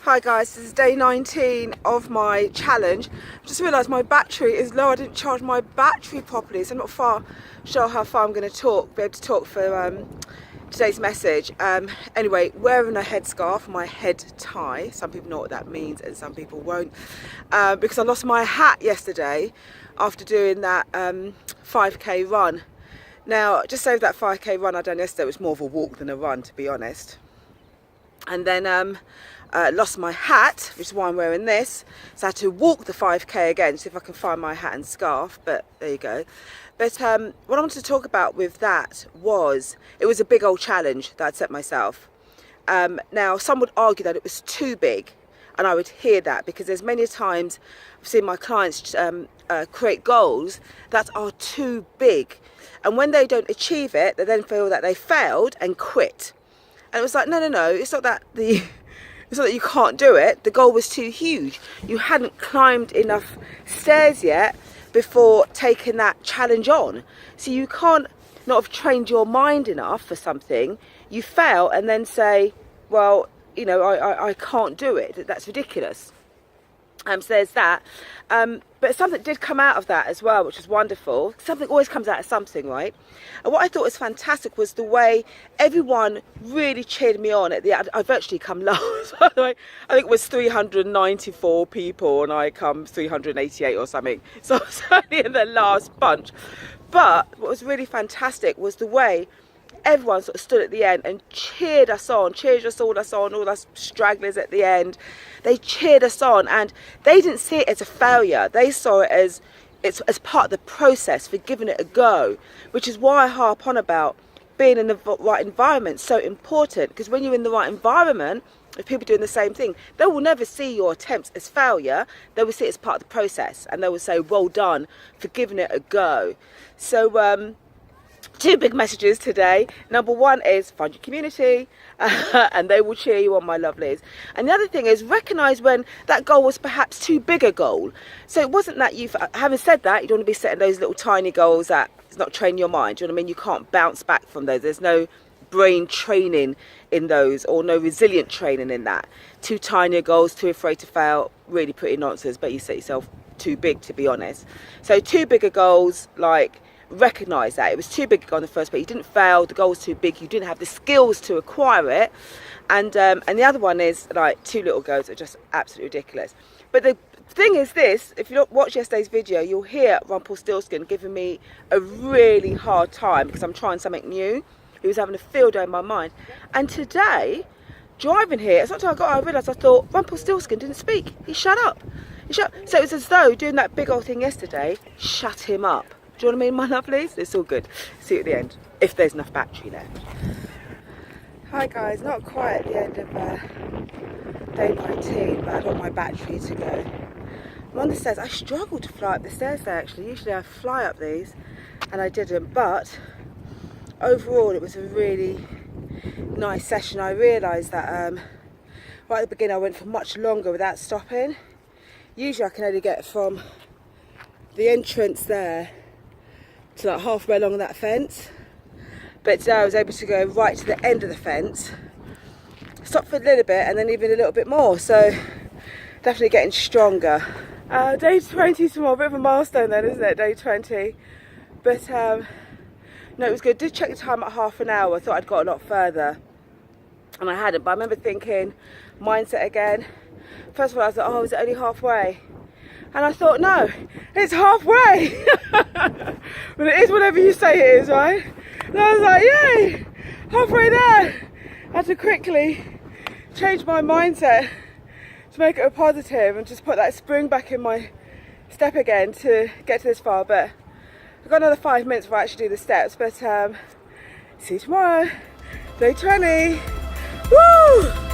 Hi guys, this is day 19 of my challenge. I just realised my battery is low. I didn't charge my battery properly, so I'm not sure how far I'm going to be able to talk for today's message. Anyway, wearing a headscarf, my head tie. Some people know what that means and some people won't. Because I lost my hat yesterday after doing that 5k run. Now, just over that 5k run I done yesterday, it was more of a walk than a run, to be honest. And then lost my hat, which is why I'm wearing this. So I had to walk the 5k again, see if I can find my hat and scarf, but there you go. But what I wanted to talk about with that was, it was a big old challenge that I'd set myself. Now, some would argue that it was too big, and I would hear that because there's many times I've seen my clients create goals that are too big. And when they don't achieve it, they then feel that they failed and quit. And it was like, no, it's not that it's not that you can't do it. The goal was too huge. You hadn't climbed enough stairs yet before taking that challenge on. So you can't not have trained your mind enough for something. You fail and then say, well, you know, I can't do it. That's ridiculous. So there's that. But something did come out of that as well, which was wonderful. Something always comes out of something, right? And what I thought was fantastic was the way everyone really cheered me on at the end. I virtually come last, by the way. I think it was 394 people and I come 388 or something. So I was only in the last bunch. But what was really fantastic was the way everyone sort of stood at the end and cheered us on, all us stragglers at the end. They cheered us on, and they didn't see it as a failure. They saw it as part of the process for giving it a go, which is why I harp on about being in the right environment. So important, because when you're in the right environment, if people doing the same thing, they will never see your attempts as failure. They will see it as part of the process, and they will say, well done for giving it a go. So two big messages today. Number one is find your community and they will cheer you on, my lovelies. And the other thing is recognise when that goal was perhaps too big a goal. So it wasn't that having said that, you don't want to be setting those little tiny goals that is not training your mind. Do you know what I mean? You can't bounce back from those. There's no brain training in those, or no resilient training in that. Too tiny goals, too afraid to fail, really pretty nonsense, but you set yourself too big, to be honest. So two bigger goals, like, recognise that it was too big to go in the first place. You didn't fail, the goal was too big, you didn't have the skills to acquire it. And the other one is like two little goals are just absolutely ridiculous. But the thing is this, if you watch yesterday's video, you'll hear Rumpelstiltskin giving me a really hard time because I'm trying something new. He was having a field day in my mind. And today, driving here, it's not until I realised, I thought Rumpelstiltskin didn't speak. He shut up. So it was as though doing that big old thing yesterday shut him up. Do you know what I mean, my lovelies? It's all good. See you at the end, if there's enough battery left. Hi guys, not quite at the end of day 19, but I've got my battery to go. I'm on the stairs. I struggled to fly up the stairs there, actually. Usually I fly up these, and I didn't. But overall, it was a really nice session. I realised that right at the beginning, I went for much longer without stopping. Usually I can only get from the entrance there to like halfway along that fence, but today I was able to go right to the end of the fence, stop for a little bit and then even a little bit more, so definitely getting stronger. Day 20 tomorrow, a bit of a milestone then, isn't it, day 20, but no, it was good. Did check the time at half an hour. I thought I'd got a lot further and I hadn't, but I remember thinking mindset again. First of all I was like, oh, is it only halfway? And I thought, no, it's halfway. But it is whatever you say it is, right? And I was like, yay, halfway there. I had to quickly change my mindset to make it a positive and just put that spring back in my step again to get to this far. But I've got another 5 minutes before I actually do the steps. But see you tomorrow, day 20. Woo!